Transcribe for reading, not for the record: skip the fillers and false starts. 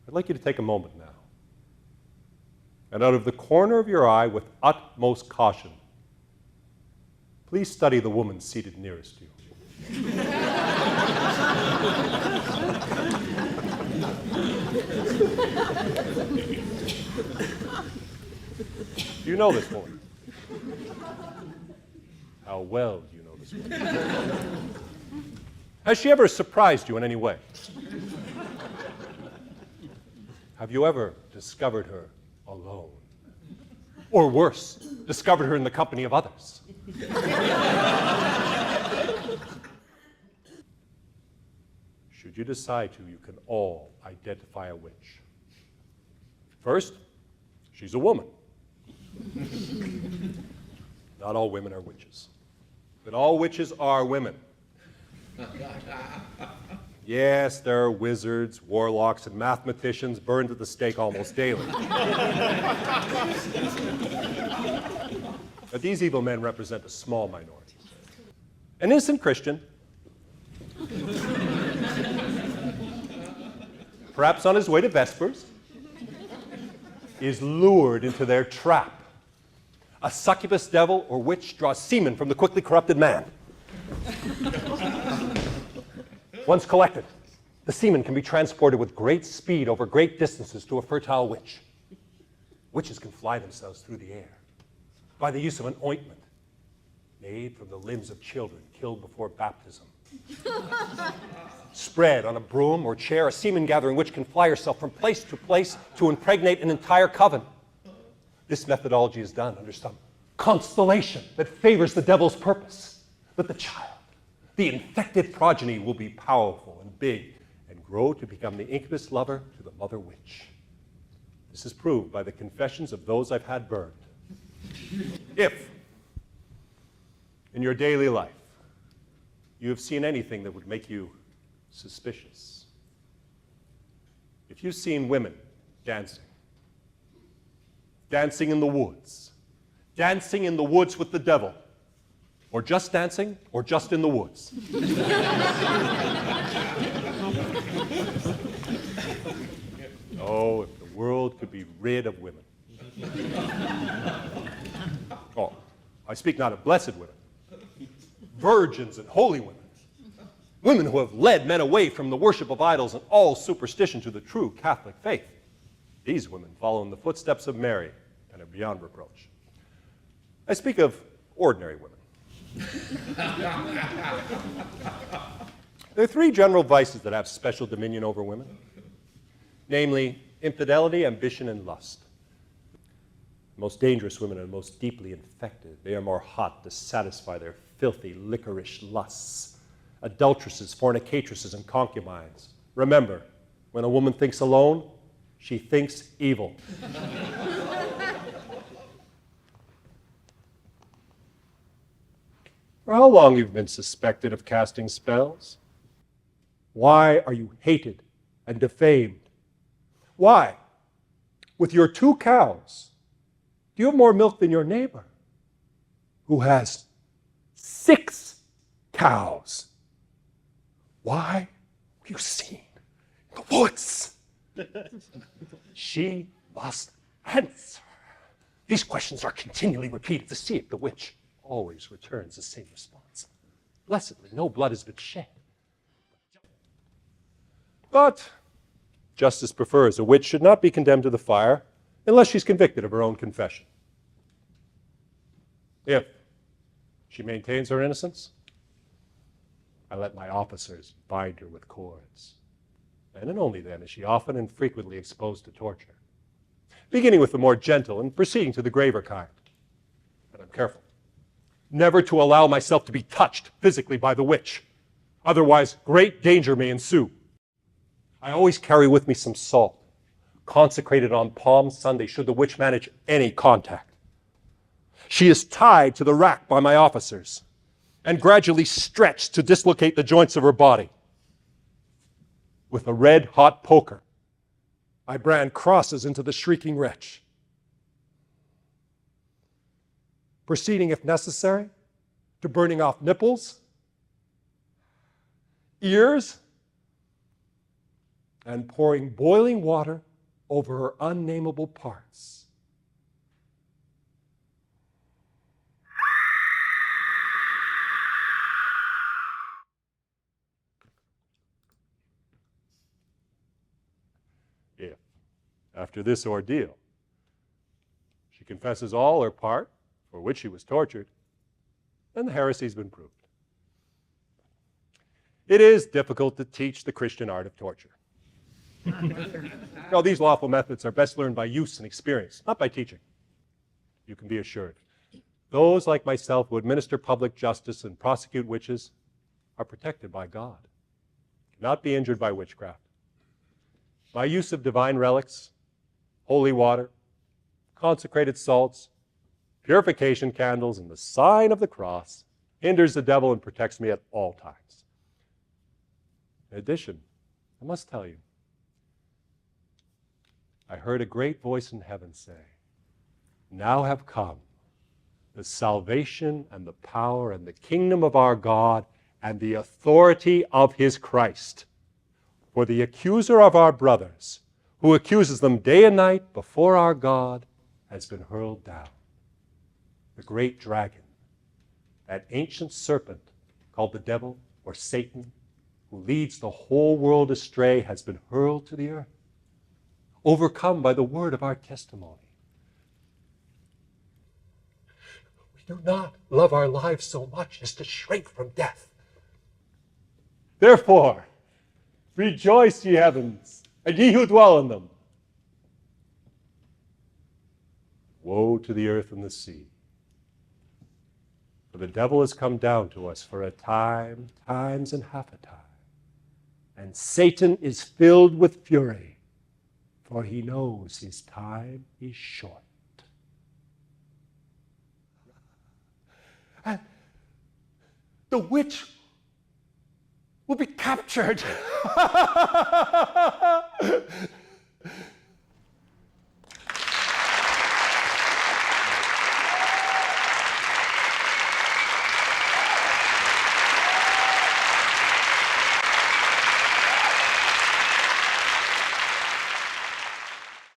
I'd like you to take a moment now, and out of the corner of your eye, with utmost caution, please study the woman seated nearest you. Do you know this woman? How well do you know this woman? Has she ever surprised you in any way? Have you ever discovered her alone? Or worse, discovered her in the company of others? Should you decide to, you can all identify a witch. First, she's a woman. Not all women are witches, but all witches are women. Yes, there are wizards, warlocks, and mathematicians burned at the stake almost daily. But these evil men represent a small minority. An innocent Christian, perhaps on his way to Vespers, is lured into their trap. A succubus devil or witch draws semen from the quickly corrupted man. Once collected, the semen can be transported with great speed over great distances to a fertile witch. Witches can fly themselves through the air by the use of an ointment made from the limbs of children killed before baptism. Spread on a broom or chair, a semen-gathering witch can fly herself from place to impregnate an entire coven. This methodology is done under some constellation that favors the devil's purpose, that the child, the infected progeny, will be powerful and big and grow to become the incubus lover to the mother witch. This is proved by the confessions of those I've had burned. If, in your daily life, you have seen anything that would make you suspicious, if you've seen women dancing in the woods with the devil, or just dancing, or just in the woods. Oh, if the world could be rid of women. Oh, I speak not of blessed women, virgins and holy women. Women who have led men away from the worship of idols and all superstition to the true Catholic faith. These women follow in the footsteps of Mary and are beyond reproach. I speak of ordinary women. There are three general vices that have special dominion over women, namely infidelity, ambition, and lust. The most dangerous women are the most deeply infected. They are more hot to satisfy their filthy, liquorish lusts. Adulteresses, fornicatresses, and concubines. Remember, when a woman thinks alone, she thinks evil. For how long you've been suspected of casting spells? Why are you hated and defamed? Why, with your 2 cows, do you have more milk than your neighbor, who has 6 cows? Why were you seen in the woods? She must answer. These questions are continually repeated to see if the witch always returns the same response. Blessedly, no blood has been shed. But justice prefers a witch should not be condemned to the fire unless she's convicted of her own confession. If she maintains her innocence, I let my officers bind her with cords. And only then is she often and frequently exposed to torture, beginning with the more gentle and proceeding to the graver kind. But I'm careful never to allow myself to be touched physically by the witch. Otherwise, great danger may ensue. I always carry with me some salt, consecrated on Palm Sunday, should the witch manage any contact. She is tied to the rack by my officers and gradually stretched to dislocate the joints of her body. With a red-hot poker, I brand crosses into the shrieking wretch, proceeding, if necessary, to burning off nipples, ears, and pouring boiling water over her unnameable parts. If, after this ordeal, she confesses all or part for which she was tortured, then the heresy's been proved. It is difficult to teach the Christian art of torture. No, these lawful methods are best learned by use and experience, not by teaching. You can be assured. Those like myself who administer public justice and prosecute witches are protected by God, cannot be injured by witchcraft. My use of divine relics, holy water, consecrated salts, purification candles, and the sign of the cross hinders the devil and protects me at all times. In addition, I must tell you, I heard a great voice in heaven say, "Now have come the salvation and the power and the kingdom of our God and the authority of his Christ. For the accuser of our brothers, who accuses them day and night before our God, has been hurled down. The great dragon, that ancient serpent called the devil or Satan, who leads the whole world astray, has been hurled to the earth, overcome by the word of our testimony. We do not love our lives so much as to shrink from death. Therefore, rejoice, ye heavens, and ye who dwell in them. Woe to the earth and the sea. For the devil has come down to us for a time, times and half a time. And Satan is filled with fury, for he knows his time is short." And the witch will be captured.